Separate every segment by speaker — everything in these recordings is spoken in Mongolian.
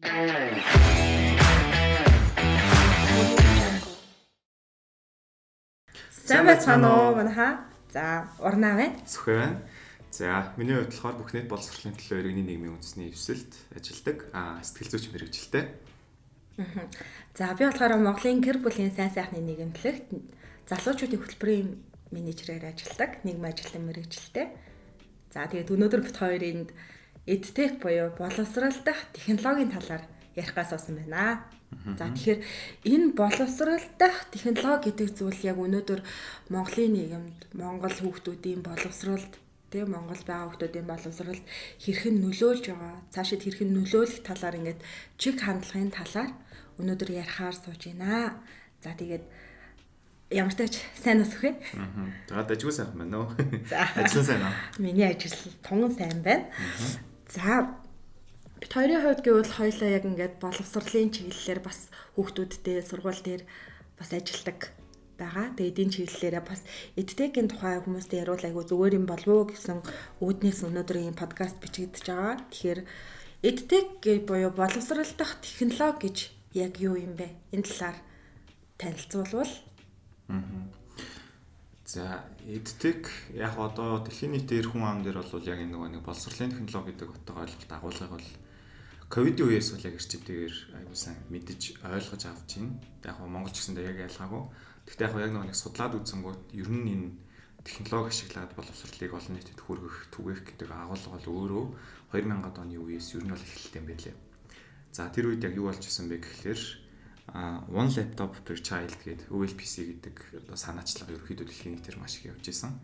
Speaker 1: Сайн байцгаана уу манайха. За, урнаа байна.
Speaker 2: Сүхэ байна. За, миний хувьд болохоор бүх нийт боловсролын төлөө иргэний нийгмийн үндэсний эвсэлд ажилладаг. Сэтгэл зүйч мэргэжилтэй.
Speaker 1: За, би болохоор Монголын гэр бүлийн сайн сайхны нийгэмлэгт залуучуудын хөтөлбөрийн менежерээр ажилладаг. Нийгмийн ажлын мэргэжилтэй. За, тэгээд өнөөдөр бит хоёрын EdTech буюу боловсрол дахь технологийн талаар ярихгаас болсон байна. За тэгэхээр энэ боловсрол дахь технологи гэдэг зүйл яг өнөөдөр Монголын нийгэмд Монгол хүүхдүүдийн боловсролд Монгол байгаа хүүхдүүдийн боловсролд хэрхэн нөлөөлж байгаа, цаашид хэрхэн нөлөөлөх талаар ингээд чиг хандлагын талаар өнөөдөр ярихаар сууж байна. За тэгээд ямар ч тач сайн ус өгөө.
Speaker 2: За дажгүй сайн байна уу?
Speaker 1: За
Speaker 2: ажил сайн уу?
Speaker 1: Миний ажил тунган сайн байна. За бид хоёрын хувьд гэвэл хоёулаа яг ингээд боловсролын чиглэлээр бас хүүхдүүдтэй сургууль дээр бас ажилладаг байгаа. Тэгээд энэ чиглэлээрээ бас EdTech-ийн тухай хүмүүстэй яриул айгу зүгээр юм болов уу гэсэн үүднээс өнөөдөр энэ подкаст бичигдэж байгаа. Тэгэхээр EdTech буюу боловсрол дахь технологи гэж яг юу юм бэ? Энэ талаар танилцуулбал.
Speaker 2: За, EdTech яг одоо дэлхийн нийтээр хүн ам дээр бол яг энэ нэг боловсролын технологи гэдэг утгаар ойлголт агуулгыг бол ковидын үеэс бол яг эрчимтэйгээр аюул сайн мэдэж ойлгож авч байна. Яг Монгол ч гэсэндээ яг ялгаагүй. Гэхдээ яг нэг судлаад үзсэнгүүт ер нь энэ технологи ашиглаад боловсролыг олон нийтэд хүргэх, түгээх гэдэг агуулга бол өөрөө 2000-ад оны үеэс ер нь бол эхэлсэн юм байлээ. За тэр үед яг юу болж исэн бэ гэхлээр one laptop per child гэдэг OLPC гэдэг одоо санаачлага ерөөхдөө дэлхийн нийтээр маш их явж исэн.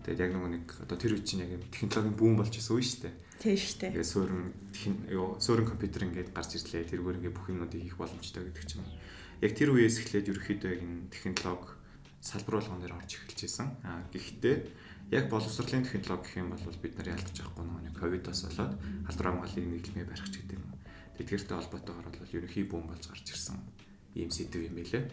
Speaker 2: Тэгээд яг нэг одоо тэр үед чинь яг технологийн бүүн болж исэн үе шүү дээ.
Speaker 1: Тийм шүү дээ.
Speaker 2: Тэгээд суурин компьютер ингээд гарч ирлээ. Тэргээр ингээд бүх юмнуудыг хийх боломжтой гэдэг чинь. Яг тэр үеэс эхлээд ерөөхдөө яг энэ технологи салбар болгоноор орж эхэлж исэн. Гэхдээ яг боловсролын технологи гэх юм бол бид нар ялдаж байхгүй нэг ковидоос болоод халдвар хамгааллын нийгмээ барих ч гэдэг юм. Тэдгээртэй холбоотойгоор бол ерөнхий бүүн болж гарч ирсэн ийм сэдв юм байлээ.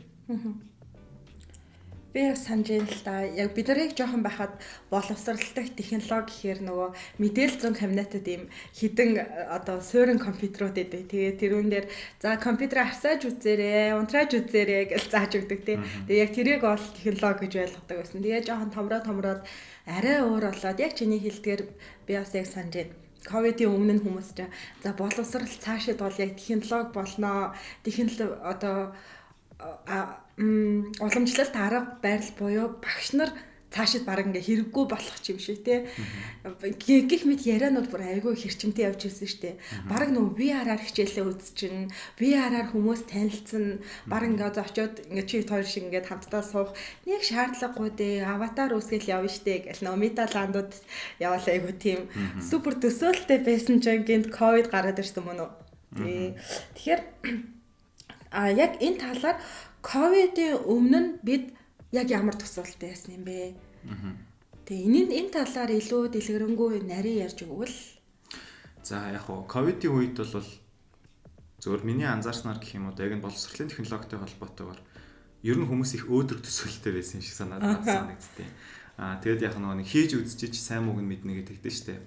Speaker 1: Би яг санаж байна л да. Яг бид нарыг жоохон байхад боловсролтой технологи гэхээр нөгөө мэдээлэл зүйн кабинетад ийм хідэн одоо суурин компьютерууд байдаг. Тэгээд тэрүүн дээр за компьютер асааж үзээрэй, унтрааж үзээрэй гэж зааж өгдөг тийм. Тэгээд яг тэрийг бол технологи гэж ойлгодог байсан. Тэгээд жоохон томроод арай өөр болоод яг чиний хэлдгээр би бас яг санаж байна. Ковидын өмнө нь хүмүүс ч за боловсрол цаашид бол яг технологи болноо. Технологи одоо уламжлалт арга барил буюу багш нар цаашид баг ингээ хэрэггүй болох ч юм шиг тий. Гэх мэт ярианууд бүр айгүй хэрчмтэй явж ирсэн шүү дээ. Баг нөгөө VR-аар хичээлээ үзчихэн, VR-аар хүмүүс танилцсан, баг ингээ очиод ингээ чи хоёр шиг ингээ хамтдаа суух нэг шаардлагагүй дээ. Аватар үсгэл явна штэ гэл нөгөө металандууд яваал айгүй тийм супер төсөөлттэй байсан ч гинт ковид гараад ирсэн мөн үү. Тэгэхээр яг энэ талаар ковидын өмнө нь бид яг ямар төсөөлттэй байсан юм бэ? Тэгээ энэ талаар илүү дэлгэрэнгүй нарийн ярьж өгвөл.
Speaker 2: За яг хоо ковидын үед бол зөвөр миний анзаарснаар гэх юм уу яг энэ боловсролын технологитой холбоотойгоор ер нь хүмүүс их өөдрөг төсөөлттэй байсан юм шиг санагдтыг. Тэгээд яг нэг хийж үзчихэж сайн мууг нь мэднэ гэдэгтэй штэ.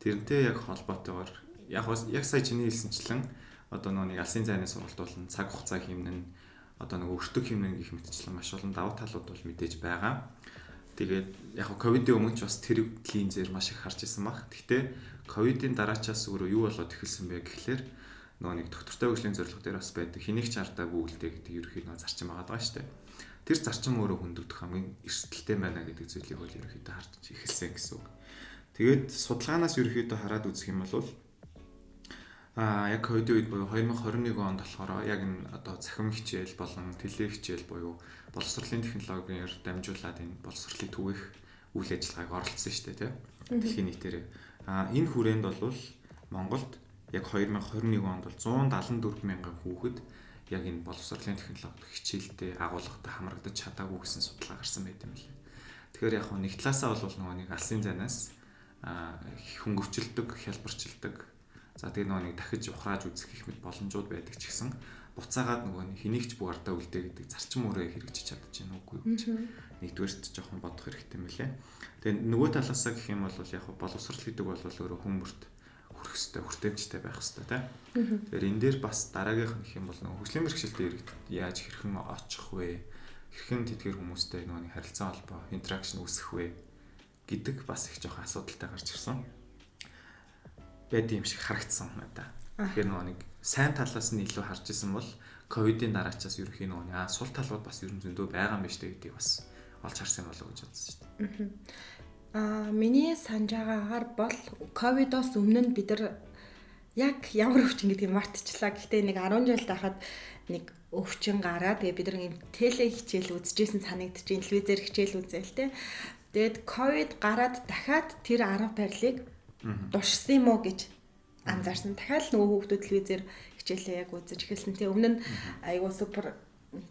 Speaker 2: Тэрнтэй яг холбоотойгоор яг сая чиний хэлсэнчлэн одоо нэг алсын зайны сургалт болон цаг хугацаа хэмнэн одоо нэг өртөг хэмнэн гэх мэтчлэн маш олон давуу талууд бол мэдээж байгаа. Тэгээд яг ковидын өмнө ч бас тэр линзээр маш их харж исэн баг. Гэхдээ ковидын дараачаас өөрөө юу болоод эхэлсэн бэ гэхлээр нэг доктортой хөгжлийн зорилго дээр бас байдаг. Хэнийг ч ардаагүй үлдээ гэдэг ерөнхийдөө зарчим байгаа шүү дээ. Тэр зарчим өөрөө хүндэгдэх хамгийн эрсдэлтэй байна гэдэг зүйлийг бол ерөнхийдөө харж эхэлсэн гэсэн үг. Тэгээд судалгаанаас ерөнхийдөө хараад үзэх юм бол яг ковидын үед буюу 2021 онд болохоор яг энэ одоо цахим хичээл болон теле хичээл буюу боловсролын технологиор дамжуулаад энэ боловсролыг түгээх үйл ажиллагааг оролцсон шүү дээ тийм. Дэлхийн нийтээр. Энэ хүрээнд бол Монголд яг 2021 онд бол 174 мянган хүүхэд яг энэ боловсролын технологи хичээлдээ агуулгатай хамрагдаж чадаагүй гэсэн судалгаа гарсан байт юм лээ. Тэгэхээр яг нэг талаасаа бол нэг алсын зайнаас хөнгөвчлөдөг, хялбарчилдаг. За тэгээ нэг дахиж ухрааж үзэх гэх мэт боломжууд байдаг ч гэсэн буцаагаад хэнийг ч бүх ардаа үлдээ гэдэг зарчим өөрөө хэрэгжиж чадчихна үгүй юу гэж нэгдүгээрт жоохон бодох хэрэгтэй мөлий. Тэгээ нөгөө талаасаа гэх юм бол яг боловсрол гэдэг бол өөрөө хүмүүрт хүрэх хэрэгтэй, хүртээмжтэй байх хэрэгтэй тийм. Тэгэхээр энэ дээр бас дараагийнх нь гэх юм бол нөгөө хөгжлийн бэрхшээлтэй иргэдэд яаж хэрхэн очих вэ? Хэрхэн тэдгээр хүмүүстэй нөгөө харилцаа холбоо, интеракшн үүсгэх вэ гэдэг бас их жоохон асуудалтай гарч ирсэн. Байд юм шиг харагдсан надаа. Тэгэхээр нөгөө сайн талаас нь илүү харж исэн бол ковидын дараачаас ерөнхийн нөгөө сул талууд бас ерөн зөндөө байгаа юм биш үү гэдгийг бас олж харсан болов уу гэж бодсон шүү дээ.
Speaker 1: Миний санаж байгаагаар бол ковидоос өмнө нь бид нар яг ямар өвчин гэдгийг мартчихлаа. Гэхдээ нэг 10 жил тахад нэг өвчин гараад тэгээ бид нар юм теле хичээл үзчихсэн санагдчих, телевизээр хичээл үзээл тэ. Тэгээд ковид гараад дахиад тэр арга барилыг дуршсан юм уу гэж анзаарсан. Дахиад нөгөө хүүхдүүд телевизээр хичээлээ яг үзэж эхэлсэн. Тэ өмнө нь айгуу супер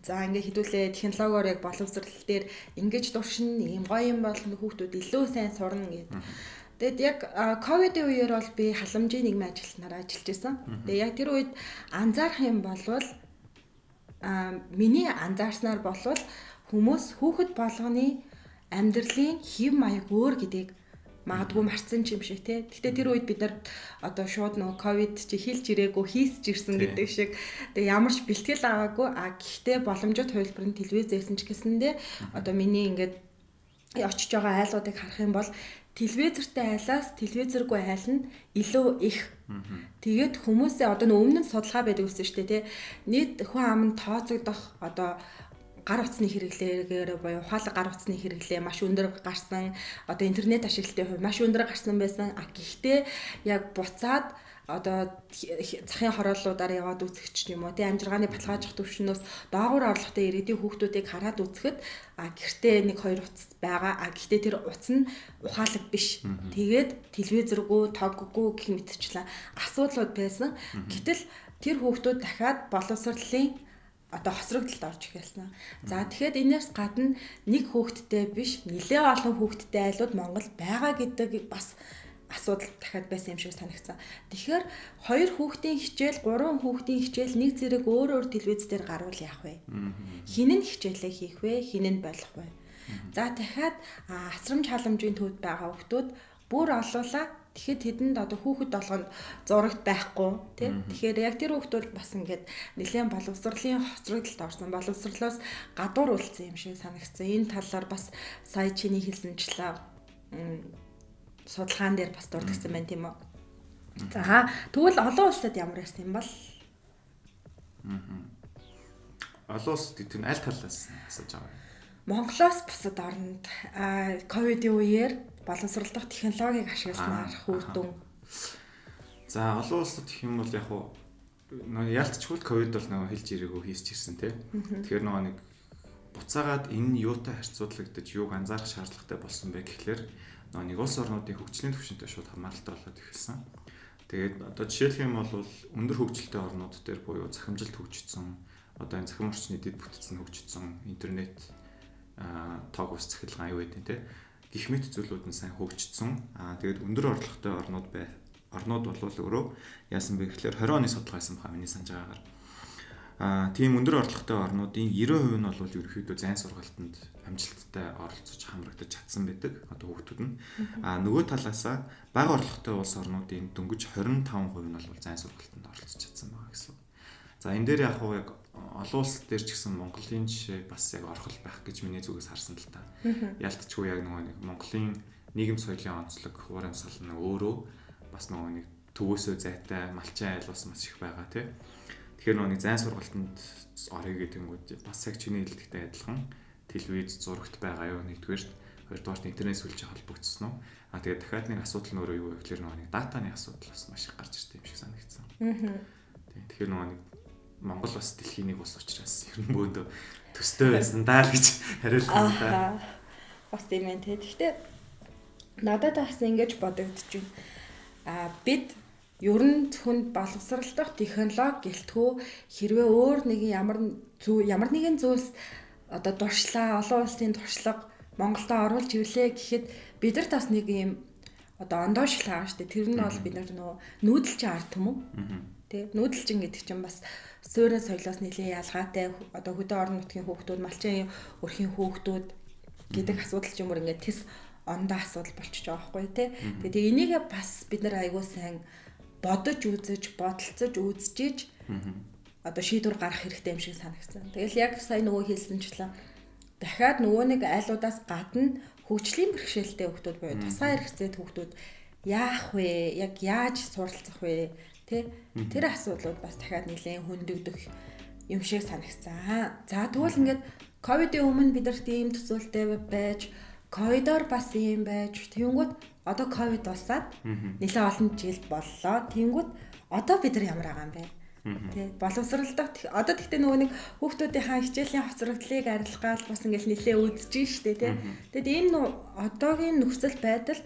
Speaker 1: за ингээ хідүүлээ технологиор яг боловсрал дээр ингэж дуршин ийм гоё юм бол хүүхдүүд илүү сайн сурна гэдэг. Тэгэд яг ковидын үеэр бол би халамжийн нийгмийн ажилтнаар ажиллаж байсан. Тэгээ яг тэр үед анзаарах юм болвол миний анзаарснаар болвол хүмүүс хүүхэд болгоны амьдралын хэв маяг өөр гэдгийг магадгүй марцсан юм шиг тий. Гэхдээ тэр үед бид нар одоо шууд нөгөө ковид чи хилж ирээгүй хийсч ирсэн гэдэг шиг тэгээ ямар ч бэлтгэл аваагүй гэхдээ боломжит хувилбар нь телевизээсэн ч гэсэндээ одоо миний ингээд очиж байгаа айлуудыг харах юм бол телевизэртэй айлаас телевизэргүй айл нь илүү их. Тэгээд хүмүүсээ одоо өмнө нь судалгаа байдаг гэсэн шүү дээ тий. Нийт хүн ам нь тооцогдох одоо гар утасны хэрэглээгээр буюу ухаалаг гар утасны хэрэглээ маш өндөр гарсан. Одоо интернет ашиглалтын хувь маш өндөр гарсан байсан. Гэхдээ яг буцаад одоо захын хорооллуудаар яваад үзэгч юм уу тий амжиргааны баталгаажих төвшнөөс доогуур орлоготой ирээдүйн хүүхдүүдийг хараад үзэхэд гэртээ 1-2 утас байгаа. Гэхдээ тэр утас нь ухаалаг биш. Тэгээд телевизэргүй, тоггүй гэх мэтчлээ асуудлууд байсан. Гэтэл тэр хүүхдүүд дахиад боловсролын одоо хосрогдолд орж эхэлсэн. За тэгэхээр энэс гадна нэг хүүхэдтэй биш, нэлээ олон хүүхэдтэй айлууд Монгол байгаа гэдэг бас асуудал дахиад байсан юм шиг санагдсан. Тэгэхээр 2 хүүхдийн хичээл, 3 хүүхдийн хичээл нэг зэрэг өөр телевиз дээр гарвал яах вэ? Хин нь хичээлээ хийх вэ? Хин нь болох вэ? За дахиад асрамж халамжийн төвд байгаа хүүхдүүд бүр олуулаа. Тэгэхэд тэдэнд одоо хүүхэд болгонд зурагт байхгүй тий. Тэгэхээр яг тэр хүүхдүүд бас ингээд нэлээд боловсролын хоцрогдолд орсон. Боловсролоос гадуур үлдсэн юм шиг санагдсан. Энэ талаар бас сая чиний хэлсэнчлээ судалгаан дээр бас дурдсан байна тийм үү. За тэгвэл олон улсад ямар байсан юм бол?
Speaker 2: Олон улсад гэдэг нь аль талаас асууж байгаа юм?
Speaker 1: Монголоос бусад орнд ковидын үеэр боловсрол дахь технологиг ашигласнаар үр дүн.
Speaker 2: За олон улсад гэх юм бол яг нь ялцчгүй ковид бол нөгөө хэлж ирээгүй хийсч ирсэн тий. Тэгэхээр нөгөө нэг буцаагаад энэ юутай харьцуулагдаж юуг анзаарах шаардлагатай болсон бэ гэхлээр нөгөө нэг улс орнуудын хөгжлийн түвшинтэй шууд хамааралтай болоод эхэлсэн. Тэгээд одоо жишээлх юм бол өндөр хөгжилтэй орнууд дээр буюу захимжилт хөгжсөн, одоо энэ захим орчны дэд бүтц нь хөгжсөн, интернет тоог ус цахилгаан аюу байдیں۔ Тэ гих мэт зүйлүүд нь сайн хөгжсөн. Тэгээд өндөр орлоготой орнууд бол өөрөө яасан бэ гэхээр 20 оны судалгаа хийсэн баха миний санаж байгаагаар. Тийм өндөр орлоготой орнуудын 90% нь бол ерөнхийдөө зайн сургалтанд амжилттай оролцож хамрагдаж чадсан байдаг. Одоо хүүхдүүд нь. Нөгөө талаасаа бага орлоготой улс орнуудын дөнгөж 25% нь бол зайн сургалтанд оролцож чадсан байгаа гэсэн. За энэ дээр яг олон улс дээр ч гэсэн Монголын жишээ бас яг орхол байх гэж миний зүгээс харсан л та. Ялтчгүй яг нэг Монголын нийгэм соёлын онцлог хуур амьсгал нь өөрөө бас нэг төвөөсөө зайтай малчин айл бас маш их байгаа тий. Тэгэхээр нэг зайн сургалтанд орё гэдэнгүүт бас яг чиний хэлдэгтэй адилхан телевиз зурагт байгаа юу нэгдүгээрт хоёрдугаарт интернет сүлжээ холбогдсон уу. Тэгээд дахиад нэг асуудал нь өөрөө юу вэ гэхээр нэг датаны асуудал бас маш их гарч ирсэн юм шиг санагдсан. Тэгэхээр нэг Монгол бас дэлхийн нэг ус учраас ер нь бөөндөө төстэй байсан даа гэж хариулсан та.
Speaker 1: Бас тийм ээ тий. Гэхдээ надад бас ингэж бодогдож байна. Бид ер нь зөвхөн боловсролдох технологи гэлтгүү хэрвээ өөр нэг ямар нэгэн зүйлс одоо дуршлаа олон улсын туршлага Монголдо оруулж ирлээ гэхэд бидэрт бас нэг юм одоо ондоошлаа байгаа шүү дээ. Тэр нь бол бид нар нүүдэлчин ард түмэн. Тэ нүүдэлчин гэдэг чинь бас суурин соёлоос нэлээд ялгаатай одоо хөдөө орон нутгийн хүүхдүүд, малчин өрхийн хүүхдүүд гэдэг асуудал ч юм уу ингээд тэс ондоо асуудал болчихж байгаа байхгүй тий. Тэгээд энийг бас бид нар аягүй сайн бодож үзэж, бодолцож үзэж одоо шийдвэр гаргах хэрэгтэй юм шиг санагдсан. Тэгэл яг сая нөгөө хэлсэнчлэн дахиад нөгөө нэг айлуудаас гадна хөгжлийн бэрхшээлтэй хүүхдүүд буюу тусгай хэрэгцээтэй хүүхдүүд яах вэ? Яг яаж суралцах вэ? Тэ? Тэр асуудлууд бас дахиад нэлээд хөндөгдөх юм шиг санагдсан. За тэгвэл ингээд ковидын өмнө бид нар тийм төсөөлтэй байж, ковидоор бас юм байж, тэнгүүт одоо ковид болсаад нэлээд олон жил боллоо. Тэнгүүт одоо бид нар ямар байгаа юм бэ? Тэ боловсралдах одоо тэгтээ нөгөө нэг хүүхдүүдийнхаа хичээлийн хоцрогдлыг арилгах гал бас ингээл нэлээ үзэж штэ тэ. Тэгэд энэ одоогийн нөхцөл байдалд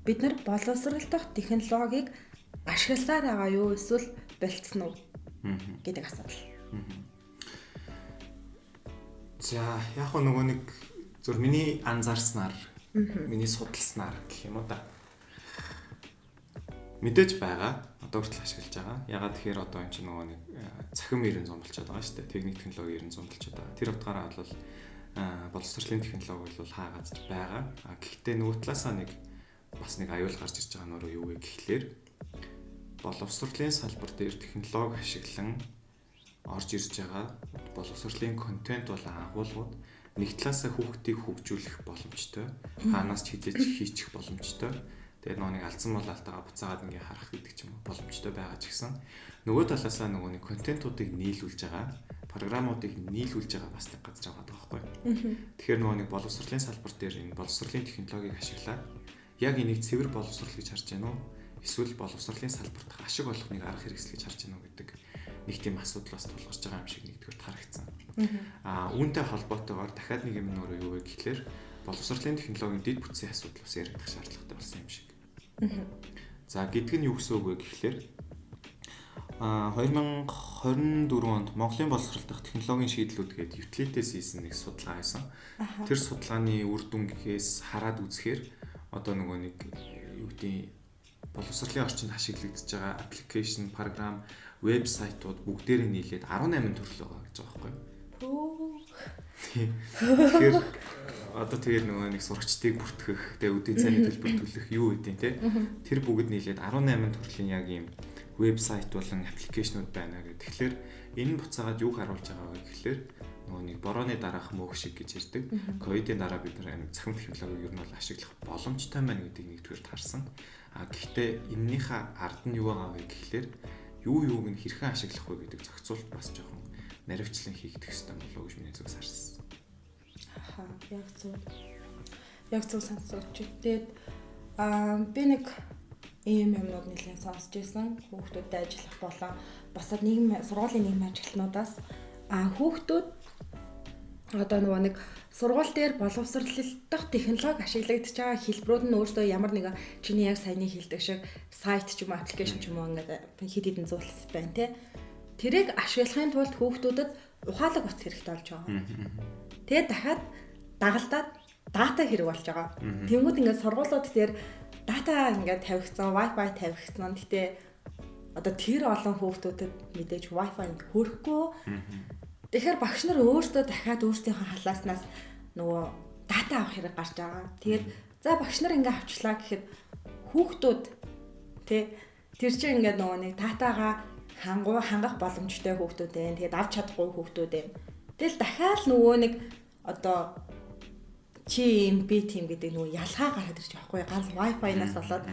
Speaker 1: бид нар боловсралдах технологиг ашигласаар байгаа юу эсвэл болцсон уу гэдэг асуудал.
Speaker 2: За яг нөгөө нэг зөв миний анзаарснаар миний судалснаар гэх юм уу да. Мэдээж байгаа. Одоо хүртэл ашиглаж байгаа. Ягаад тэгэхээр одоо энэ чинь нөгөө нэг цахим 90 болчиход байгаа шүү дээ. Техник технологи 90 болчиход байгаа. Тэр утгаараа бол боловсролын технологи бол хаагаад байгаа. Гэхдээ нөгөө талаасаа нэг бас нэг аюул гарч ирж байгаа нөрөө юу вэ гэхлээр боловсролын салбар дээр технологи ашиглан орж ирж байгаа боловсролын контент болон агуулгууд нэг талаасаа хүүхдийг хөгжүүлэх боломжтой, хаанаас ч хизээж хийчих боломжтой. Тэгээд нөгөө нэг алдсан болоалтайгаа буцаагаад ингээ харах гэдэг ч юм уу боломжтой байгаа ч гэсэн нөгөө талаасаа нөгөө нэг контентуудыг нийлүүлж байгаа, програмуудыг нийлүүлж байгаа бас нэг газар байгаа байхгүй. Тэгэхээр нөгөө нэг боловсролын салбар дээр энэ боловсролын технологиг ашиглаад яг энийг цэвэр боловсрол гэж харж байна уу? Эсвэл боловсролын салбарт ашиг олохныг арга хэрэгсэл гэж харж байна уу гэдэг нэг тийм асуудал бас тулгарч байгаа юм шиг нэгдүгээр харагдсан. Үүнтэй холбоотойгоор дахиад нэг юм нөр юу вэ гэхлээр боловсролын технологийн дэд бүтцийн асуудал бас яригдах шаардлагатай болсон юм шиг. За гэдэг нь юу гэсэн үг вэ гэхлээр 2024 онд Монголын боловсрол дахь технологийн шийдлүүд гэдэг Utilities хийсэн нэг судалгаа байсан. Тэр судалгааны үр дүнгээс хараад үзэхээр одоо нөгөө нэг юу гэдэг боловсролын орчинд ашиглагдж байгаа аппликейшн, програм, вебсайтууд бүгдээрээ нийлээд 18 төрөл байгаа гэж байгаа байхгүй юу? Тэгэхээр одоо тэгээд нөгөө нэг сурагчдыг бүртгэх, тэгээд үдийн цайны төлбөр төлөх юу гэдэг те. Тэр бүгд нийлээд 18 төрлийн яг ийм вебсайт болон аппликейшнуд байна гэдэг. Тэгэхээр энэ буцаагаад юг харуулж байгаа вэ гэхлээр нөгөө нэг борооны дараах мөөх шиг гэж ярьдаг. Ковидын дараа бид нар цахим технологиг ер нь бол ашиглах боломжтой байна гэдгийг нэгдүгээр таарсан. Гэхдээ эннийхээ ард нь юу байгаа вэ гэхлээр юуг нь хэрхэн ашиглах вэ гэдэг зохицуулт бас жоохон наривчлан хийгдэх хэрэгтэй болов уу гэж миний зүгээс харсан. Яг зөв
Speaker 1: сонсогч. Тэгээд би нэг ийм юмнууд нэлээд сонсч байсан. Хүүхдүүдтэй ажиллах болон босоод сургуулийн нийгмийн ажилтнуудаас хүүхдүүд одоо нөгөө нэг сургууль дээр боловсролдох технологи ашиглагдаж байгаа хэлбэрүүд нь өөрсдөө ямар нэгэн чиний яг саяны хэлдэг шиг сайт ч юм уу аппликейшн ч юм уу ингээд хэд хэдэн зүйлс байна те. Тэрийг ашиглахын тулд хүүхдүүдэд ухаалаг утас хэрэгтэй болж байгаа. Тэгээд дахиад дагалдаад дата хэрэг болж байгаа. Тэнгүүд ингээд сургуулиуд дээр дата ингээд тавигдсан, Wi-Fi тавигдсан. Гэтэ одоо тэр олон хүүхдүүдэд мэдээж Wi-Fi хүрэхгүй. Тэгэхээр багш нар өөрсдөө дахиад өөрсдийнхөө халааснаас нөгөө дата авах хэрэг гарч байгаа. Тэгээд за багш нар ингээ авчлаа гэхэд хүүхдүүд тэ тэр чинь ингээ нөгөө нэг датагаа хангах боломжтой хүүхдүүд байна. Тэгээд авч чадахгүй хүүхдүүд байна. Тэгэл дахиад нөгөө нэг одоо чи юм би тийм гэдэг нөгөө ялгаа гараад ирж байгаа байхгүй ганц Wi-Fi-наас болоод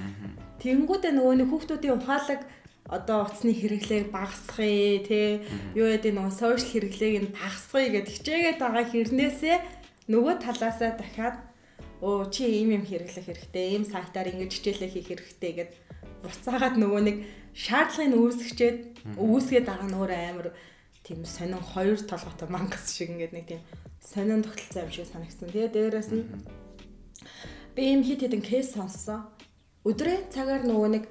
Speaker 1: тэгэнгүүтээ нөгөө нэг хүүхдүүдийн ухаалаг одоо утасны хэрэглээг багасгахыг тий юу яа гэдэг нөгөө сошиал хэрэглээг нь багасгахыг гэж хичээгээд байгаа хэрнээсээ нөгөө талаасаа дахиад чи ийм юм хэрэглэх хэрэгтэй ийм сайтаар ингэж хичээлээ хийх хэрэгтэй гэд буцаагаад нөгөө нэг шаардлагыг үүсгээд байгаа нөр амар тийм сонин хоёр толгойтой мангас шиг ингээд нэг тийм сонин тогтолцоо юм шиг санагдсан. Тэгээ дээрээс нь би ийм хит хитэн кейс сонссон. Өдрийн цагаар нөгөө нэг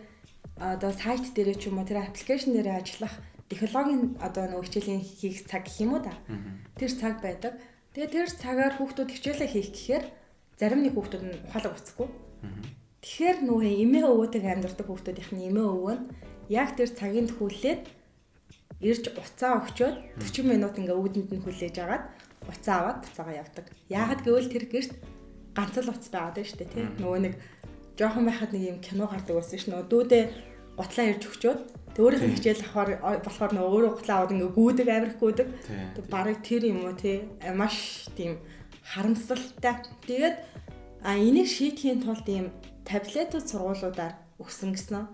Speaker 1: одоо сайт дээр ч юм уу тэр аппликейшн дээр ажиллах технологийн одоо нөгөө хичээлийн хийх цаг гэх юм уу да. Тэр цаг байдаг. Тэгээ тэр цагаар хүүхдүүд хичээлээ хийх гэхээр зарим нэг хүүхдүүд нь ухаалаг уцахгүй. Тэгэхээр нөгөө эмээ өвөөтэйг амьдардаг хүүхдүүдийн эмээ өвөө нь яг тэр цагийн төхүүлээд ирж уцаа өгчөөд 40 минут ингээ өвдөнд нь хүлээж агаад уцаа аваад буцаага явдаг. Яагаад гэвэл тэр гэрт ганц л уц байгаад байна шүү дээ тий. Нөгөө нэг жоохон байхад нэг юм кино гардаг байсан ш. Нөгөө дүүдээ гутлаа ирж өгчөөд өөрийнх нь хичээл авахаар болохоор нөө өөрөө гутлаа аваад ингээ гүйдэг амирх гүйдэг. Бараг тэр юм уу тий маш тийм харамсалтай. Тэгээд энийг шийдэхийн тулд ийм таблетууд сургуулиудаар өгсөн гэсэн.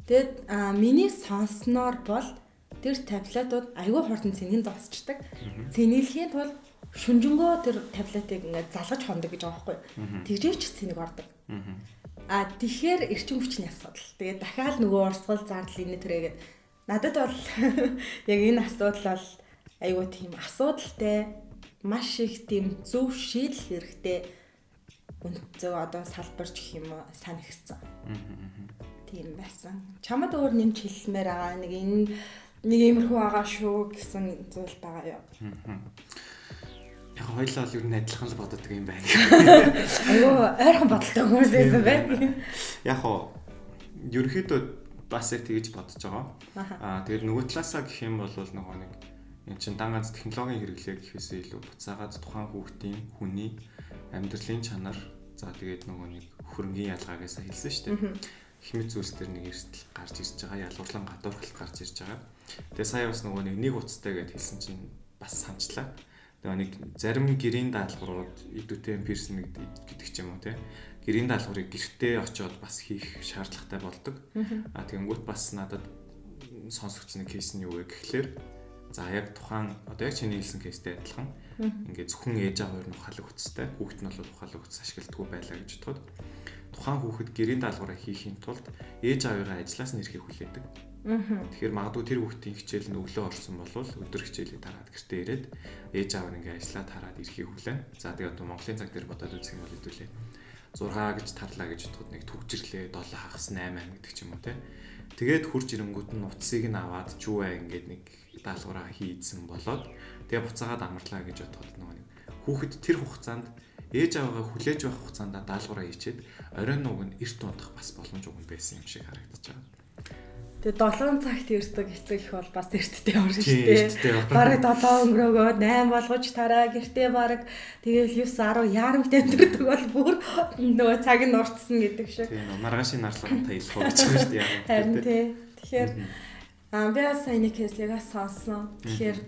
Speaker 1: Тэгээд миний сонсноор бол тэр таблетууд айгүй хурдан цэнийг дуусчдаг. Цэнэглэхийн тулд шүнжэнгөө тэр таблетыг ингээд залгаж хондог гэж байгаа байхгүй. Тэгжээч цэнийг ордог. Тэгэхээр эрчим хүчний асуудал. Тэгээд дахиад нөгөө урсгал зардал энэ төрөйгээд надад бол яг энэ асуудал бол айгүй тийм асуудалтай, маш их тийм зөв шийдэл хэрэгтэй үнцөө одоо салбарч гэх юм уу санагдсан. Тийм байсан. Чамд өөр нэмж хэлмээр байгаа нэг иймэрхүү байгаа шүү гэсэн зүйл байгаа юу?
Speaker 2: Яг хоёлаа л ер нь адилхан л боддог юм байна.
Speaker 1: Айгүй ойрхон бодолтой хүмүүс байсан байна.
Speaker 2: Яг хоо ерөнхийдөө бас яг тэгэж бодож байгаа. Тэгээд нөгөө талаасаа гэх юм бол нөгөө нэг энэ чин дан ганц технологийн хэрэглээ гэхээсээ илүү буцаагаад тухайн хүүхдийн хүний амьдралын чанар за тэгээд нөгөө нэг хөрөнгийн ялгаагаас хэлсэн шүү дээ. Хэмэд зүйлс төр нэг эрсдэл гарч ирж байгаа, ялгуурлан гадуурхал гарч ирж байгаа. Тэгээд сая бас нөгөө нэг уцтай гэд хэлсэн чинь бас санчлаа. Тэгээ нэг зарим гэрийн даалгаврууд идэвхтэй пирсэн гэдэг ч юм уу те. Гэрийн даалгаврыг гэртээ очиод бас хийх шаардлагатай болдог. Тэгэнгүүт бас надад сонсогдсон кейс нь юу вэ гэхлээр за яг тухайн одоо яг чиний хэлсэн кейстэй адилхан. Ингээд зөвхөн ээж аав хоёр нь ухаалаг үтстэй. Хүүхэд нь бол ухаалаг үтс ашигладаггүй байлаа гэж бодоход тухайн хүүхэд гэрийн даалгавраа хийхийн тулд ээж аавыгаа ажлаас нь ирэхийг хүлээдэг. Тэгэхээр магадгүй тэр хүүхдийн хичээл нь өглөө орсон бол өдөр хичээлээ дараад гэртээ ирээд ээж аав нь ингээ ажиллаад хараад ирэхийг хүлээн. За тэгээд Монголын цаг дээр бодоод үзэх юм бол хэдүүлээ 6 гэж тарлаа гэж бодоход нэг төгжрлээ 7 хагас 8 гэдэг ч юм уу те. Тэгээд хурж ирэнгүүт нь утсыг нь аваад чүүвэ ингээд нэг даалгавраа хийдсэн болоод тэгээ буцаагаад амарлаа гэж бодоход нэг хүүхэд тэр хугацаанд ээж аваагаа хүлээж байх хугацаанд даалгавраа хийчихэд оройн нуг нь эрт унтах бас боломж өгөн байсан юм шиг харагдаж байгаа.
Speaker 1: Тэгээ 7 цагт ирдэг эцэг их бол бас эрттэй орно шүү дээ. Бараг 7 өнгөрөөгөө 8 болгож тараа гэртээ бараг тэгэл 9 10 яарамт амтэрдэг бол бүр нөгөө цаг нь уртсан гэдэг шиг.
Speaker 2: Тийм маргаашийн нарлага таялах гэж байгаа шүү дээ.
Speaker 1: Харин тий. Тэгэхээр би бас саяны кейсийг сонссон. Тэгэхээр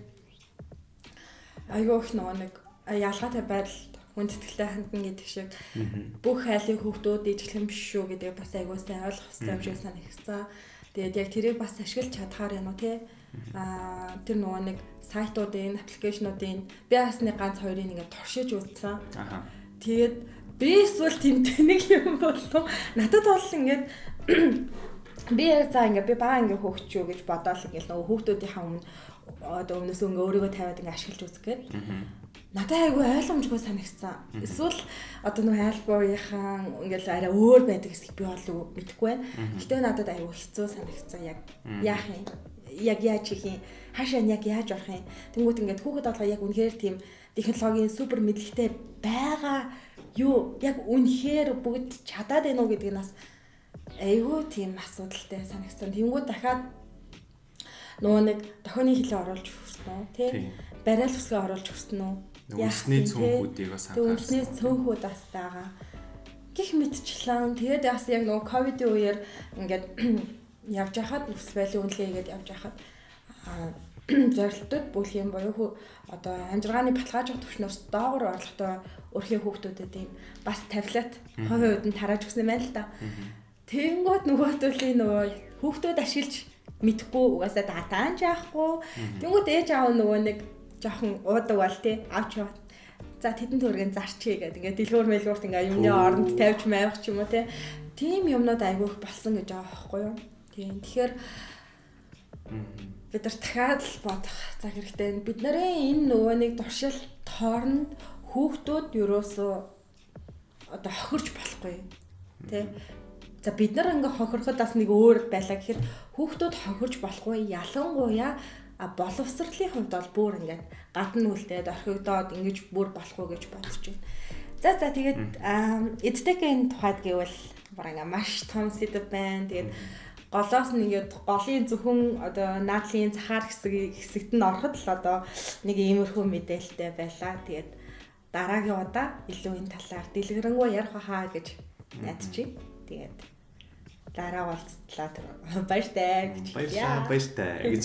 Speaker 1: айгүй их нөгөө нэг ялгаатай байдал хүндэтгэлтэй хандна гэдэг шиг бүх айлын хүүхдүүд ижлэхэн биш шүү гэдэг бас айгүй сайн ойлгох хэрэгтэй юм шиг санагдсан. Тэгээд яг тэрийг бас ашиглаж чадхаар юм уу те. Тэр нөгөө нэг сайтуудын, аппликейшнуудын би бас нэг ганц хоёрыг ингээд туршиж үзсэн. Тэгээд би эсвэл тэмтэг юм болов. Надад бол ингээд би яг за ингээд би баа ингээд хөөгчөө гэж бодоол ингээд нөгөө хүүхдүүдийнхаа өмнөөс ингээ өөрийгөө тавиад ингээ ашиглаж үзэх гээд. Надад айгүй ойлгомжгүй санагдсан. Эсвэл одоо нөгөө альбоныхаа ингээл арай өөр байдаг хэсэг би бол мэдэхгүй байна. Гэтэ надад айгүй хэцүү санагдсан. Яг яах юм? Яг яаж хийх юм? Хаашаа яг яаж орох юм? Тэнгүүт ингээд хүүхэд болгоо яг үнэхээр тийм технологийн супер мэдлэгтэй байгаа юу? Яг үнэхээр бүгд чадаад байна уу гэдэг нь бас айгүй тийм асуудалтай санагдсан. Тэнгүүт дахиад нөгөө нэг дохионы хилээ оруулж өгсөн үү? Тэ? Барайл хүсгээ оруулж өгсөн үү?
Speaker 2: Үндэсний цөөнхүүдийг бас анхаарсан.
Speaker 1: Үндэсний цөөнхүүд бас байгаа. Гэх мэтчлэн тэгээд бас яг нөгөө ковидын үеэр ингээд явж байхад бүс байлын үнэлгээ хийгээд явж байхад зорилтууд бүлгийн буюу одоо амжиргааны баталгаажих түвшнөөс доогуур орлоготой өрхийн хүүхдүүдэд ийм бас таблет хувийн үед нь тарааж өгсөн байна л да. Тэнгүүд нөгөө төлөлийн нөгөө хүүхдүүд ашиглаж мэдхгүй угаасаа датаан жаахгүй. Тэнгүүд ээж аав нөгөө нэг жоохон уудаг бол тий авч яваа. За тэдэн төргийн зарчээ гэдэг ингээд дэлгүүр мэлгүүрт ингээд юмны оронд тавьж маявах ч юм уу тий. Тийм юмнууд айгүйх болсон гэж байгаа байхгүй юу? Тийм. Тэгэхээр бид нар дахиад л бодох цаг хэрэгтэй. Бид нарын энэ нөгөө нэг туршил тоорнд хүүхдүүд ерөөсөө одоо хохирч болохгүй тий. За бид нар ингээ хохироход бас нэг өөр байлаа гэхэд хүүхдүүд хохирч болохгүй ялангуяа боловсролын хувьд бол бүр ингээд гадна үлдээд орхигдоод ингэж бүр болохгүй гэж бодож байна. За тэгээд эдтэйгийн тухайд гэвэл бараг маш том сэдв байна. Тэгээд голоос нь ингээд голын зөвхөн одоо наадлын цахаар хэсэгт нь ороход л одоо нэг иймэрхүү мэдээлэлтэй байлаа. Тэгээд дараагийн удаа илүү энэ талаар дэлгэрэнгүй ярих хаа гэж найдаж байна. Тэгээд Дараа уулзтлаа. Баяртай гэж.
Speaker 2: Баярлалаа гэж.